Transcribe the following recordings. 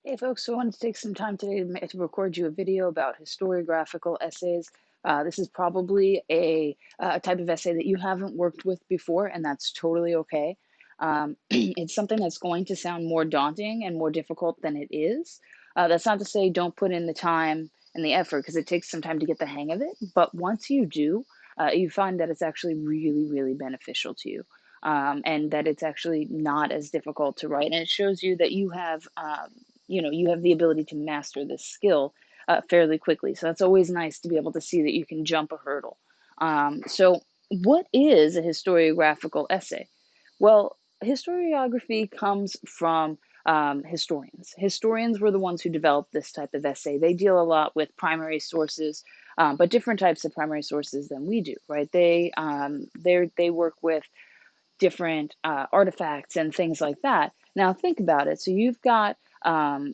Hey folks, so I wanted to take some time today to record you a video about historiographical essays. This is probably a type of essay that you haven't worked with before, and that's totally okay. It's something that's going to sound more daunting and more difficult than it is. That's not to say don't put in the time and the effort, because it takes some time to get the hang of it. But once you do, you find that it's actually really, really beneficial to you. And that it's actually not as difficult to write, and it shows you that you have the ability to master this skill fairly quickly. So that's always nice to be able to see that you can jump a hurdle. So, what is a historiographical essay? Well, historiography comes from historians. Historians were the ones who developed this type of essay. They deal a lot with primary sources, but different types of primary sources than we do, right? They work with different artifacts and things like that. Now think about it. So you've got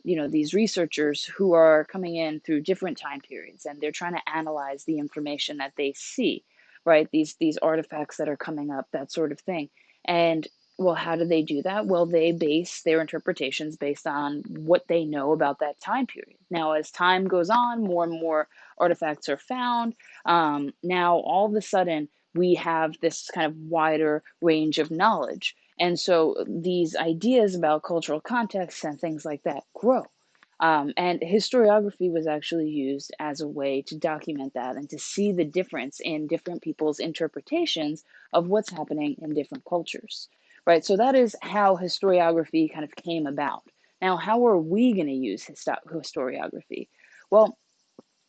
these researchers who are coming in through different time periods, and they're trying to analyze the information that they see, right? These artifacts that are coming up, that sort of thing. And well, how do they do that? Well, they base their interpretations based on what they know about that time period. Now, as time goes on, more and more artifacts are found. Now, all of a sudden, we have this kind of wider range of knowledge. And so these ideas about cultural contexts and things like that grow. And historiography was actually used as a way to document that and to see the difference in different people's interpretations of what's happening in different cultures, right? So that is how historiography kind of came about. Now, how are we going to use historiography? Well,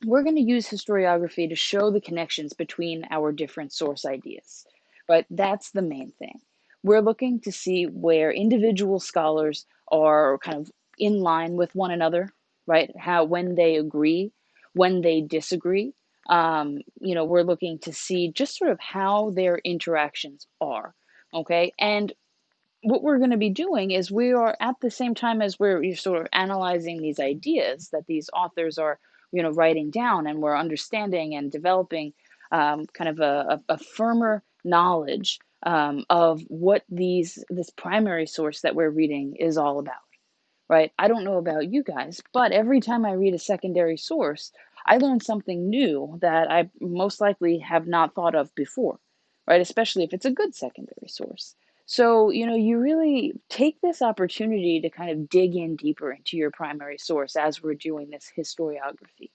we're going to use historiography to show the connections between our different source ideas, but that's the main thing. We're looking to see where individual scholars are kind of in line with one another, right? When they agree, when they disagree. We're looking to see just sort of how their interactions are, okay? And what we're going to be doing is we are, at the same time as we're sort of analyzing these ideas that these authors are writing down, and we're understanding and developing kind of a firmer knowledge of what this primary source that we're reading is all about, right? I don't know about you guys, but every time I read a secondary source, I learn something new that I most likely have not thought of before, right? Especially if it's a good secondary source. So, you really take this opportunity to kind of dig in deeper into your primary source as we're doing this historiography,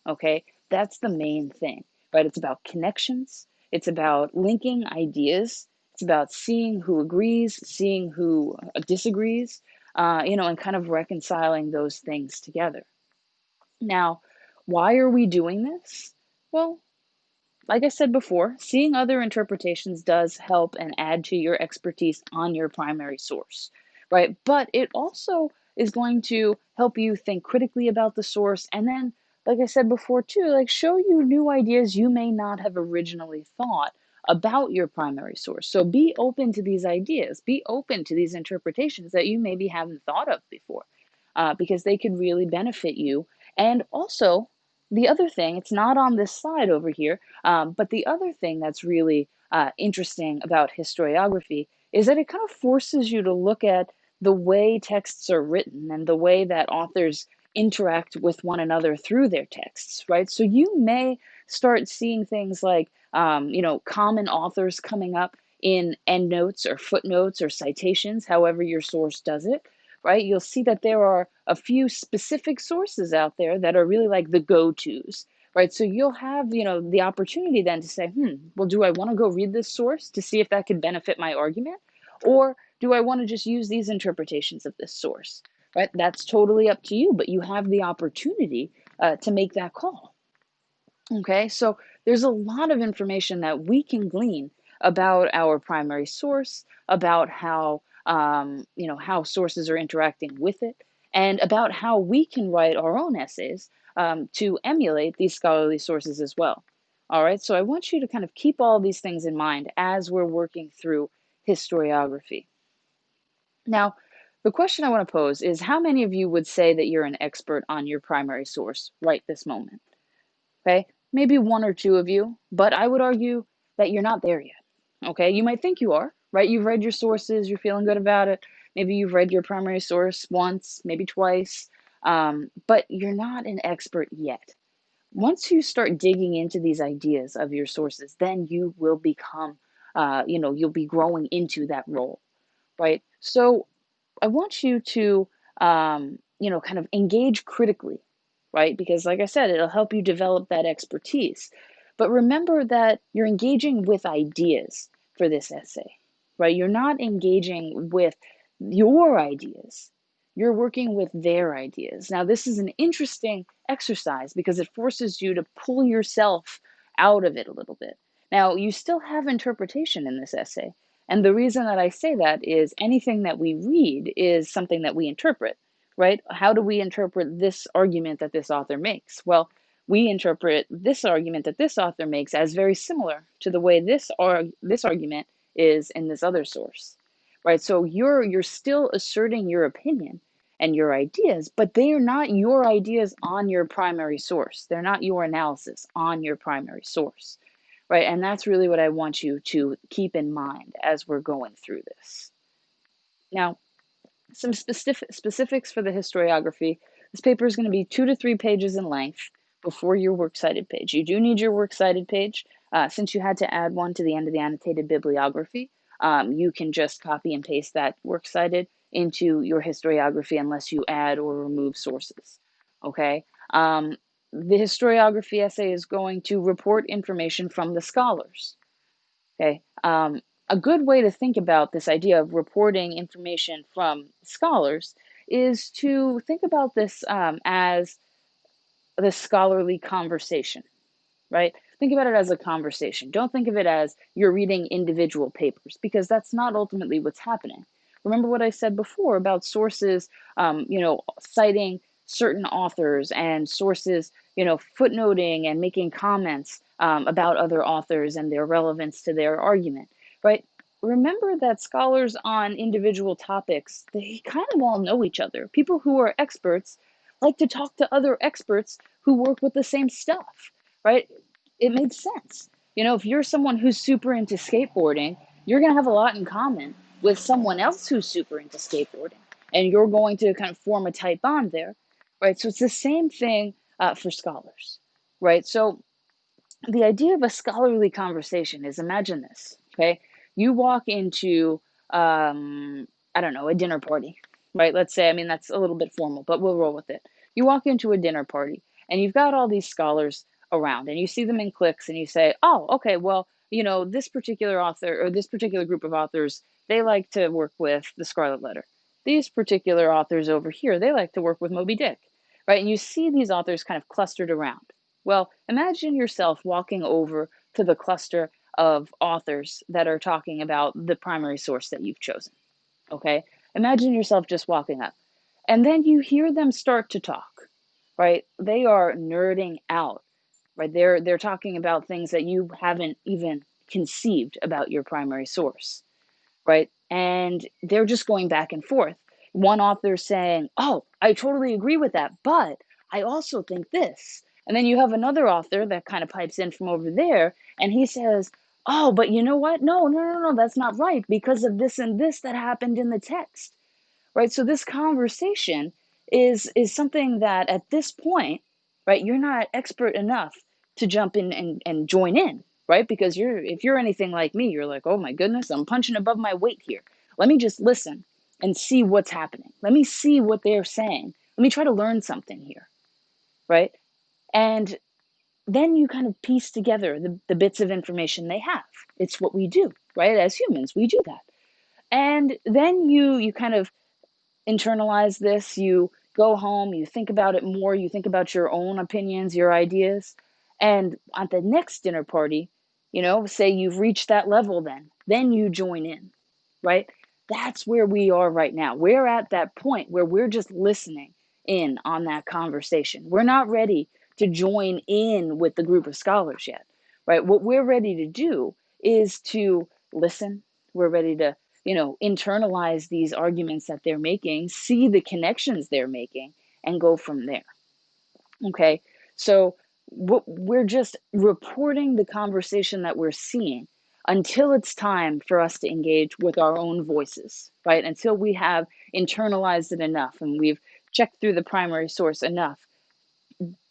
okay? That's the main thing, right? It's about connections, it's about linking ideas, it's about seeing who agrees, seeing who disagrees, and kind of reconciling those things together. Now, why are we doing this? Well, like I said before, seeing other interpretations does help and add to your expertise on your primary source, right? But it also is going to help you think critically about the source, and then, like I said before too, like show you new ideas you may not have originally thought about your primary source. So be open to these ideas, be open to these interpretations that you maybe haven't thought of before, because they could really benefit you. And also, the other thing, it's not on this slide over here, but the other thing that's really interesting about historiography is that it kind of forces you to look at the way texts are written and the way that authors interact with one another through their texts, right? So you may start seeing things like, common authors coming up in endnotes or footnotes or citations, however your source does it, right? You'll see that there are a few specific sources out there that are really like the go-tos, right? So you'll have, the opportunity then to say, well, do I want to go read this source to see if that could benefit my argument? Or do I want to just use these interpretations of this source, right? That's totally up to you, but you have the opportunity to make that call. Okay, so there's a lot of information that we can glean about our primary source, about how sources are interacting with it, and about how we can write our own essays to emulate these scholarly sources as well. All right, so I want you to kind of keep all these things in mind as we're working through historiography. Now, the question I want to pose is, how many of you would say that you're an expert on your primary source right this moment? Okay, maybe one or two of you, but I would argue that you're not there yet. Okay, you might think you are, right? You've read your sources, you're feeling good about it. Maybe you've read your primary source once, maybe twice. but you're not an expert yet. Once you start digging into these ideas of your sources, then you will become, you'll be growing into that role, right? So I want you to, kind of engage critically, right? Because, like I said, it'll help you develop that expertise. But remember that you're engaging with ideas for this essay, right? You're not engaging with your ideas. You're working with their ideas. Now, this is an interesting exercise because it forces you to pull yourself out of it a little bit. Now, you still have interpretation in this essay, and the reason that I say that is anything that we read is something that we interpret, right? How do we interpret this argument that this author makes? Well, we interpret this argument that this author makes as very similar to the way this argument is in this other source, right? So you're still asserting your opinion and your ideas, but they are not your ideas on your primary source. They're not your analysis on your primary source. Right, and that's really what I want you to keep in mind as we're going through this. Now, some specifics for the historiography. This paper is going to be 2 to 3 pages in length before your works cited page. You do need your works cited page. Since you had to add one to the end of the annotated bibliography, you can just copy and paste that works cited into your historiography unless you add or remove sources. Okay? The historiography essay is going to report information from the scholars. Okay. A good way to think about this idea of reporting information from scholars is to think about this as the scholarly conversation, right? Think about it as a conversation. Don't think of it as you're reading individual papers because that's not ultimately what's happening. Remember what I said before about sources, citing certain authors and sources, footnoting and making comments about other authors and their relevance to their argument, right? Remember that scholars on individual topics, they kind of all know each other. People who are experts like to talk to other experts who work with the same stuff, right? It made sense. If you're someone who's super into skateboarding, you're going to have a lot in common with someone else who's super into skateboarding, and you're going to kind of form a tight bond there, right? So it's the same thing for scholars, right? So the idea of a scholarly conversation is, imagine this, okay? You walk into, I don't know, a dinner party, right? Let's say, I mean, that's a little bit formal, but we'll roll with it. You walk into a dinner party and you've got all these scholars around and you see them in cliques and you say, oh, okay, well, this particular author or this particular group of authors, they like to work with the Scarlet Letter. These particular authors over here, they like to work with Moby Dick, right? And you see these authors kind of clustered around. Well, imagine yourself walking over to the cluster of authors that are talking about the primary source that you've chosen. Okay? Imagine yourself just walking up. And then you hear them start to talk, right? They are nerding out, right? They're talking about things that you haven't even conceived about your primary source, right? And they're just going back and forth. One author saying, oh, I totally agree with that, but I also think this. And then you have another author that kind of pipes in from over there, and he says, oh, but you know what? No, no, no, no, that's not right because of this and this that happened in the text, right? So this conversation is something that at this point, right, you're not expert enough to jump in and join in, right? Because if you're anything like me, you're like, oh my goodness, I'm punching above my weight here. Let me just listen and see what's happening. Let me see what they're saying. Let me try to learn something here, right? And then you kind of piece together the bits of information they have. It's what we do, right? As humans, we do that. And then you kind of internalize this, you go home, you think about it more, you think about your own opinions, your ideas. And at the next dinner party, say you've reached that level, then you join in, right? That's where we are right now. We're at that point where we're just listening in on that conversation. We're not ready to join in with the group of scholars yet, right? What we're ready to do is to listen. We're ready to internalize these arguments that they're making, see the connections they're making, and go from there. Okay, so we're just reporting the conversation that we're seeing until it's time for us to engage with our own voices, right? Until we have internalized it enough and we've check through the primary source enough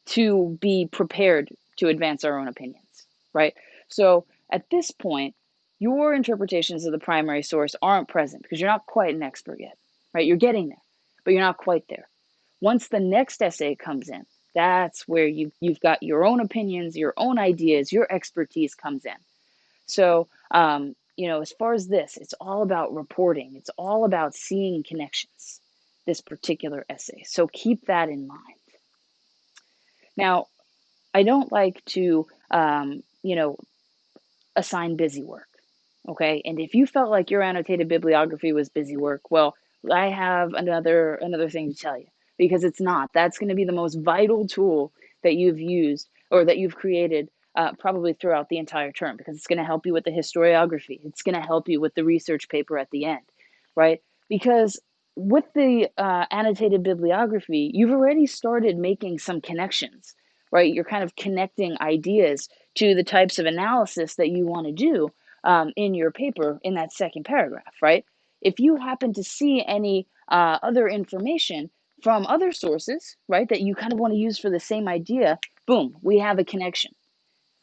to be prepared to advance our own opinions, right? So at this point, your interpretations of the primary source aren't present because you're not quite an expert yet, right? You're getting there, but you're not quite there. Once the next essay comes in, that's where you've got your own opinions, your own ideas, your expertise comes in. So, as far as this, it's all about reporting. It's all about seeing connections, this particular essay. So keep that in mind. Now, I don't like to, assign busy work. Okay. And if you felt like your annotated bibliography was busy work, well, I have another thing to tell you, because it's not. That's going to be the most vital tool that you've used or that you've created probably throughout the entire term, because it's going to help you with the historiography. It's going to help you with the research paper at the end, right? Because with the annotated bibliography, you've already started making some connections, right? You're kind of connecting ideas to the types of analysis that you want to do in your paper in that second paragraph, right? If you happen to see any other information from other sources, right, that you kind of want to use for the same idea, boom, we have a connection,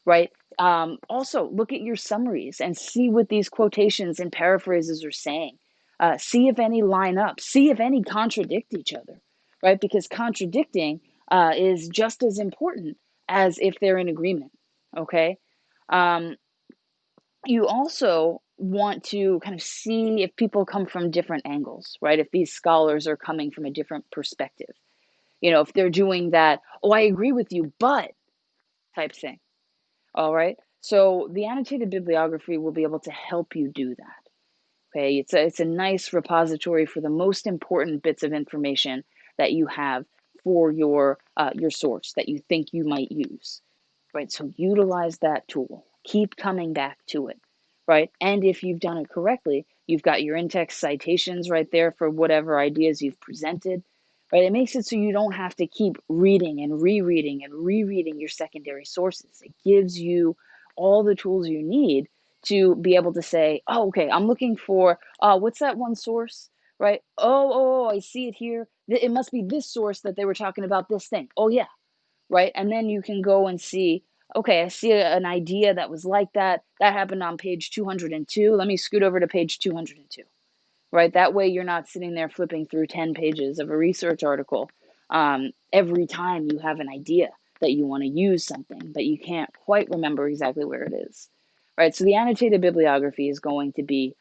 right? Also, look at your summaries and see what these quotations and paraphrases are saying. See if any line up, see if any contradict each other, right? Because contradicting is just as important as if they're in agreement, okay? Um, you also want to kind of see if people come from different angles, right? If these scholars are coming from a different perspective, if they're doing that, oh, I agree with you, but type thing. All right. So the annotated bibliography will be able to help you do that. Okay. It's a nice repository for the most important bits of information that you have for your source that you think you might use. Right? So utilize that tool. Keep coming back to it, right? And if you've done it correctly, you've got your in-text citations right there for whatever ideas you've presented, right? It makes it so you don't have to keep reading and rereading your secondary sources. It gives you all the tools you need to be able to say, oh, okay, I'm looking for, what's that one source, right? Oh, I see it here. It must be this source that they were talking about this thing. Oh, yeah, right? And then you can go and see, okay, I see an idea that was like that. That happened on page 202. Let me scoot over to page 202, right? That way you're not sitting there flipping through 10 pages of a research article every time you have an idea that you want to use something, but you can't quite remember exactly where it is, right? So the annotated bibliography is going to be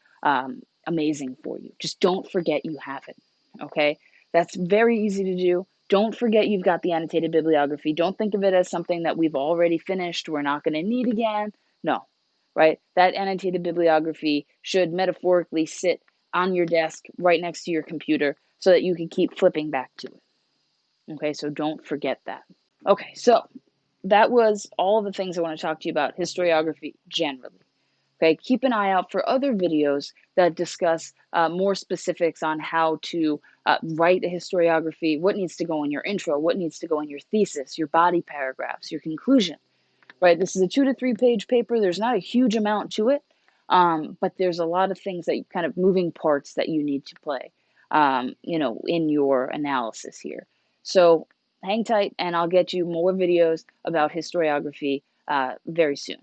amazing for you. Just don't forget you have it, okay? That's very easy to do. Don't forget you've got the annotated bibliography. Don't think of it as something that we've already finished, we're not going to need again. No, right? That annotated bibliography should metaphorically sit on your desk right next to your computer so that you can keep flipping back to it. Okay, so don't forget that. Okay, so that was all the things I want to talk to you about historiography generally. Okay, keep an eye out for other videos that discuss more specifics on how to write a historiography, what needs to go in your intro, what needs to go in your thesis, your body paragraphs, your conclusion, right? This is a 2 to 3 page paper. There's not a huge amount to it, but there's a lot of things that kind of moving parts that you need to play, in your analysis here. So hang tight and I'll get you more videos about historiography very soon.